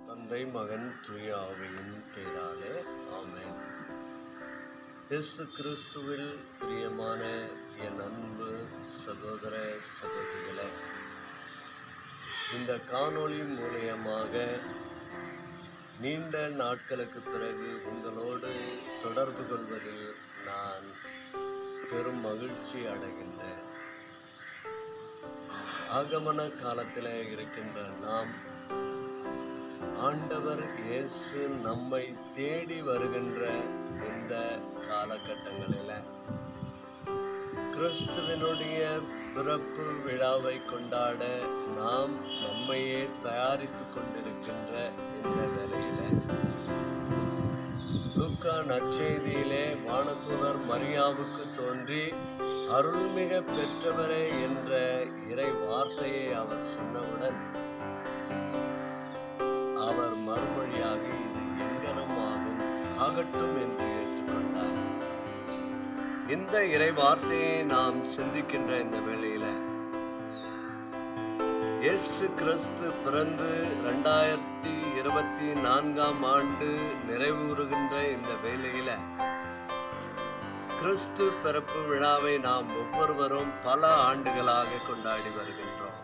தந்தை, மகன், தூய ஆவியின் பெயராலே ஆமென். இயேசு கிறிஸ்துவில் பிரியமான என் அன்பு சகோதர சகோதரிகளே, இந்த காணொளி மூலமாக நீண்ட நாட்களுக்கு பிறகு உங்களோடு தொடர்பு கொள்வதில் நான் பெரும் மகிழ்ச்சி அடைகின்றேன். ஆகமன காலத்தில் இருக்கின்ற நாம் ஆண்டவர் இயேசு நம்மை தேடி வருகின்ற இந்த காலகட்டங்களில் கிறிஸ்துவினுடைய பிறப்பு விழாவை கொண்டாட நாம் நம்மையே தயாரித்து கொண்டிருக்கின்ற இந்த வேளையில் லூக்கா நற்செய்தியிலே வானதூதர் மரியாவுக்கு தோன்றி அருள்மிக பெற்றவரே என்ற இறை வார்த்தையை அவர் சொன்னவுடன் அவர் மறுமொழியாக இது எங்கனம் ஆகட்டும் என்று ஏற்றுக்கொண்டார். இந்த இறை வார்த்தையை நாம் சிந்திக்கின்ற இந்த வேளையில இயேசு கிறிஸ்து பிறந்து 2024ஆம் ஆண்டு நிறைவுறுகின்ற இந்த வேளையில கிறிஸ்து பிறப்பு விழாவை நாம் ஒவ்வொருவரும் பல ஆண்டுகளாக கொண்டாடி வருகின்றோம்.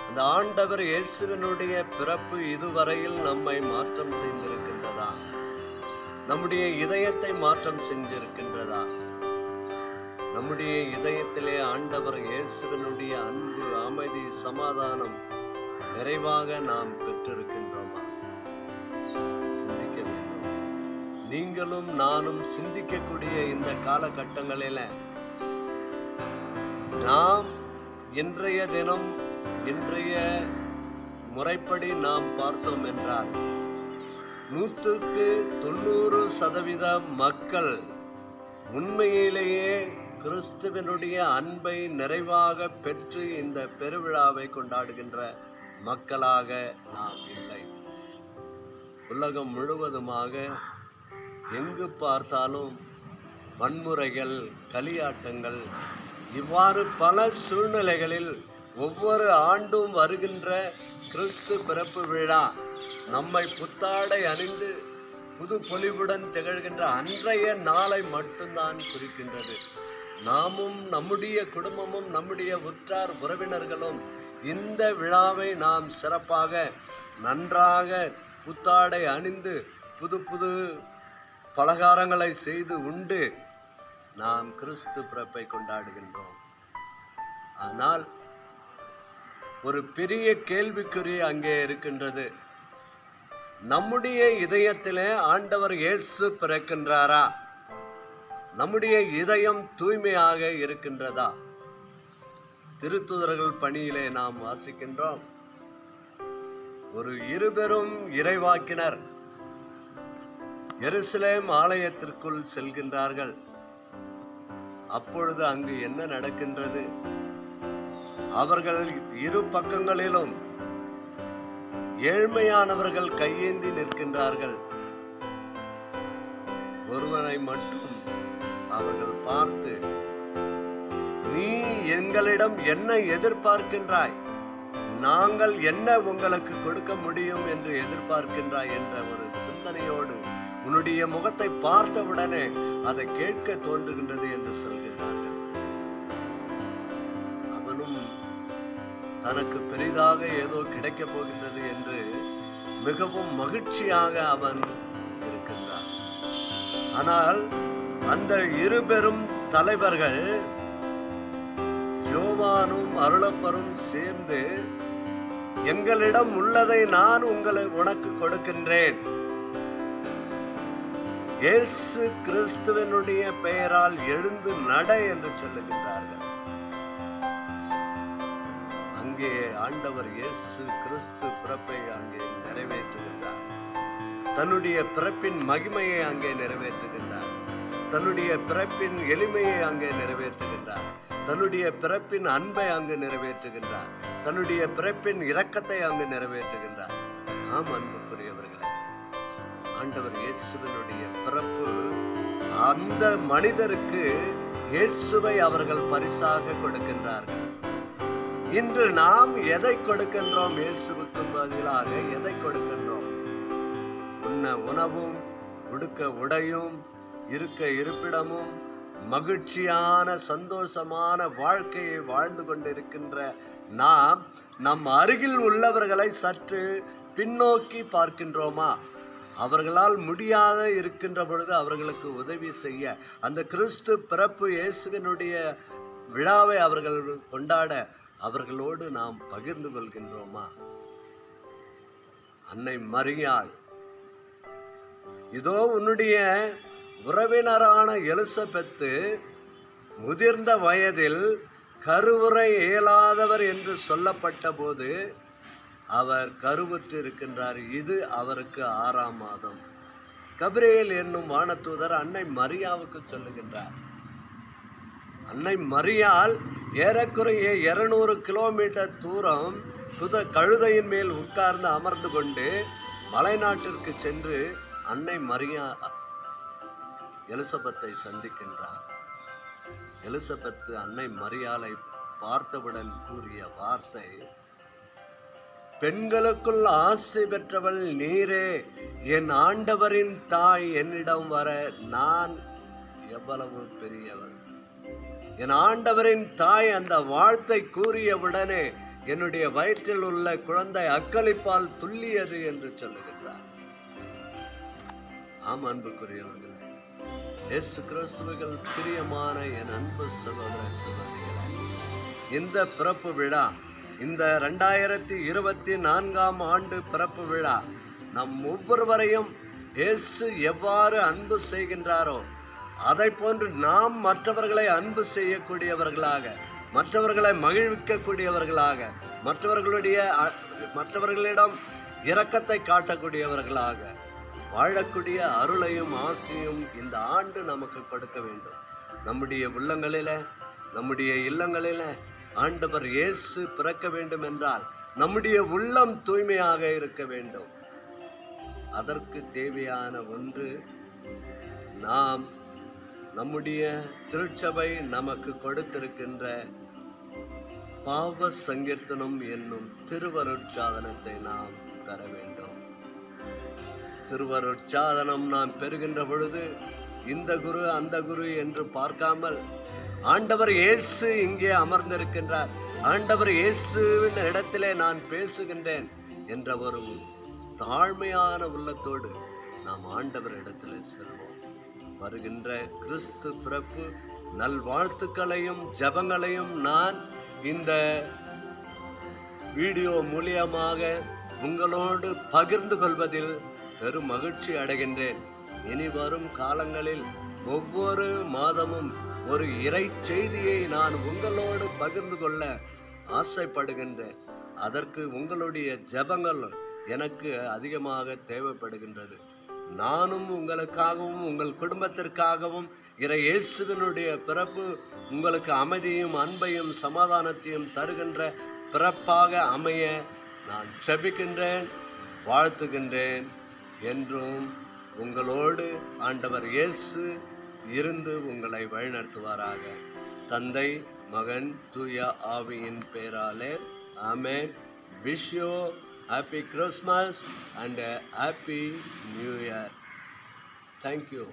அந்த ஆண்டவர் இயேசுவினுடைய பிறப்பு இதுவரையில் நம்மை மாற்றம் செய்திருக்கின்றதா? நம்முடைய இதயத்தை மாற்றம் செஞ்சிருக்கின்றதா? நம்முடைய இதயத்திலே ஆண்டவர் இயேசுவினுடைய அன்பு, அமைதி, சமாதானம் நிறைவாக நாம் பெற்றிருக்கின்றோமா? சிந்திக்க வேண்டும். நீங்களும் நானும் சிந்திக்கக்கூடிய இந்த காலகட்டங்களில நாம் இன்றைய முறைப்படி நாம் பார்த்தோம் என்றால் 100% மக்கள் உண்மையிலேயே கிறிஸ்துவனுடைய அன்பை நிறைவாக பெற்று இந்த பெருவிழாவை கொண்டாடுகின்ற மக்களாக நாம் இல்லை. உலகம் முழுவதுமாக எங்கு பார்த்தாலும் வன்முறைகள், களியாட்டங்கள், இவ்வாறு பல சூழ்நிலைகளில் ஒவ்வொரு ஆண்டும் வருகின்ற கிறிஸ்து பிறப்பு விழா நம்மை புத்தாடை அணிந்து புது பொலிவுடன் திகழ்கின்ற அன்றைய நாளை மட்டும்தான் குறிக்கின்றது. நாமும் நம்முடைய குடும்பமும் நம்முடைய உற்றார் உறவினர்களும் இந்த விழாவை நாம் சிறப்பாக நன்றாக புத்தாடை அணிந்து புது புது பலகாரங்களை செய்து உண்டு நாம் கிறிஸ்து பிறப்பை கொண்டாடுகின்றோம். ஆனால் ஒரு பெரிய கேள்விக்குறி அங்கே இருக்கின்றது. நம்முடைய இதயத்திலே ஆண்டவர் இயேசு பிறக்கின்றாரா? நம்முடைய இதயம் தூய்மையாக இருக்கின்றதா? திருத்தூதர்கள் பணியிலே நாம் வாசிக்கின்றோம். ஒரு இருபெரும் இறைவாக்கினர் எருசலேம் ஆலயத்திற்குள் செல்கின்றார்கள். அப்பொழுது அங்கு என்ன நடக்கின்றது? அவர்கள் இரு பக்கங்களிலும் ஏழ்மையானவர்கள் கையேந்தி நிற்கின்றார்கள். ஒருவனை மட்டும் அவர்கள் பார்த்து, நீ எங்களிடம் என்ன எதிர்பார்க்கின்றாய்? நாங்கள் என்ன உங்களுக்கு கொடுக்க முடியும் என்று எதிர்பார்க்கின்றாய் என்ற ஒரு சிந்தனையோடு உன்னுடைய முகத்தை பார்த்தவுடனே அதை கேட்க தோன்றுகின்றது என்று சொல்கின்றார்கள். அவனும் தனக்கு பெரிதாக ஏதோ கிடைக்கப் போகின்றது என்று மிகவும் மகிழ்ச்சியாக அவன் இருக்கின்றான். ஆனால் அந்த இருபெரும் தலைவர்கள் யோவானும் அருளப்பரும் சேர்ந்து, எங்களிடம் உள்ளதை நான் உனக்கு கொடுக்கின்றேன், இயேசு கிறிஸ்துவனுடைய பெயரால் எழுந்து நட என்று சொல்லுகின்றார்கள். அங்கே ஆண்டவர் இயேசு கிறிஸ்து பிறப்பை அங்கே நிறைவேற்றுகின்றார். தன்னுடைய பிறப்பின் மகிமையை அங்கே நிறைவேற்றுகின்றார். தன்னுடைய பிறப்பின் எளிமையை அங்கே நிறைவேற்றுகின்றார். தன்னுடைய பிறப்பின் அன்பை அங்கு நிறைவேற்றுகின்றார். தன்னுடைய பிறப்பின் இரக்கத்தை அங்கு நிறைவேற்றுகின்றார். ஆம் அன்புக்குரியவர்களே, ஆண்டவர் இயேசுவினுடைய பிறப்பு அந்த மனிதருக்கு இயேசுவை அவர்கள் பரிசாக கொடுக்கின்றார்கள். இன்று நாம் எதை கொடுக்கின்றோம்? இயேசுவுக்கு பதிலாக எதை கொடுக்கின்றோம்? உண்ண உணவும், உடுக்க உடையும், இருக்க இருப்பிடமும், மகிழ்ச்சியான சந்தோஷமான வாழ்க்கையை வாழ்ந்து கொண்டிருக்கின்ற நாம் நம் அருகில் உள்ளவர்களை சற்று பின்னோக்கி பார்க்கின்றோமா? அவர்களால் முடியாத இருக்கின்ற பொழுது அவர்களுக்கு உதவி செய்ய, அந்த கிறிஸ்து பிறப்பு இயேசுவினுடைய விழாவை அவர்கள் கொண்டாட அவர்களோடு நாம் பகிர்ந்து கொள்கின்றோமா? அன்னை மரியாள், இதோ உன்னுடைய உறவினரான எலிசபெத்து முதிர்ந்த வயதில் கருவுறை இயலாதவர் என்று சொல்லப்பட்ட போது அவர் கருவுற்று இருக்கின்றார். இது அவருக்கு 6ஆம் மாதம். கபிரியேல் என்னும் வானதூதர் அன்னை மரியாவுக்கு சொல்லுகின்றார். அன்னை மரியாள் ஏறக்குறைய 200 கிலோமீட்டர் தூரம் கழுதையின் மேல் உட்கார்ந்து அமர்ந்து கொண்டு மலைநாட்டிற்கு சென்று அன்னை மரியா எலிசபெத்தை சந்திக்கின்றார். எலிசபெத்து அன்னை மரியாளை பார்த்தவுடன் கூறிய வார்த்தை, பெண்களுக்குள் ஆசை பெற்றவள் நீரே, என் ஆண்டவரின் தாய் என்னிடம் வர நான் எவ்வளவு பெரியவள். என் ஆண்டவரின் தாய் அந்த வார்த்தை கூறியவுடனே என்னுடைய வயிற்றில் உள்ள குழந்தை அக்களிப்பால் துள்ளியது என்று சொல்லுகின்றார். ஆம் அன்புக்குரியவர்களே, இயேசு கிறிஸ்துவுகள் பிரியமான என் அன்பு சகோதர சகோதரிகளே, இந்த பிறப்பு விழா, இந்த 2024ஆம் ஆண்டு பிறப்பு விழா நம் ஒவ்வொருவரையும் இயேசு எவ்வாறு அன்பு செய்கின்றாரோ அதை போன்று நாம் மற்றவர்களை அன்பு செய்யக்கூடியவர்களாக, மற்றவர்களை மகிழ்விக்கக்கூடியவர்களாக, மற்றவர்களிடம் இரக்கத்தை காட்டக்கூடியவர்களாக வாழக்கூடிய அருளையும் ஆசையும் இந்த ஆண்டு நமக்கு கொடுக்க வேண்டும். நம்முடைய உள்ளங்களில, நம்முடைய இல்லங்களில ஆண்டவர் இயேசு பிறக்க வேண்டும் என்றால் நம்முடைய உள்ளம் தூய்மையாக இருக்க வேண்டும். அதற்கு தேவையான ஒன்று, நாம் நம்முடைய திருச்சபை நமக்கு கொடுத்திருக்கின்ற பாவ சங்கீர்த்தனம் என்னும் திருவருட்சாதனத்தை நாம் பெற வேண்டும். திருவருட்சாதனம் நாம் பெறுகின்ற பொழுது இந்த குரு அந்த குரு என்று பார்க்காமல் ஆண்டவர் இயேசு இங்கே அமர்ந்திருக்கின்றார், ஆண்டவர் இயேசுவின் இடத்திலே நான் பேசுகின்றேன் என்ற ஒரு தாழ்மையான உள்ளத்தோடு நாம் ஆண்டவர் இடத்திலே செல்வோம். வருகின்ற கிறிஸ்து பிறப்பு நல்வாழ்த்துக்களையும் ஜெபங்களையும் நான் இந்த வீடியோ மூலியமாக உங்களோடு பகிர்ந்து கொள்வதில் பெரும் மகிழ்ச்சி அடைகின்றேன். இனி வரும் காலங்களில் ஒவ்வொரு மாதமும் ஒரு இறை செய்தியை நான் உங்களோடு பகிர்ந்து கொள்ள ஆசைப்படுகின்றேன். அதற்கு உங்களுடைய ஜெபங்கள் எனக்கு அதிகமாக தேவைப்படுகின்றது. நானும் உங்களுக்காகவும் உங்கள் குடும்பத்திற்காகவும் இறை இயேசுவினுடைய பிறப்பு உங்களுக்கு அமைதியும் அன்பையும் சமாதானத்தையும் தருகின்ற பிறப்பாக அமைய நான் ஜெபிக்கின்றேன், வாழ்த்துகின்றேன். என்றும் உங்களோடு ஆண்டவர் இயேசு இருந்து உங்களை வழிநடத்துவாராக. தந்தை, மகன், தூய ஆவியின் பெயராலே ஆமென். Wish you happy Christmas and a happy New Year. Thank you.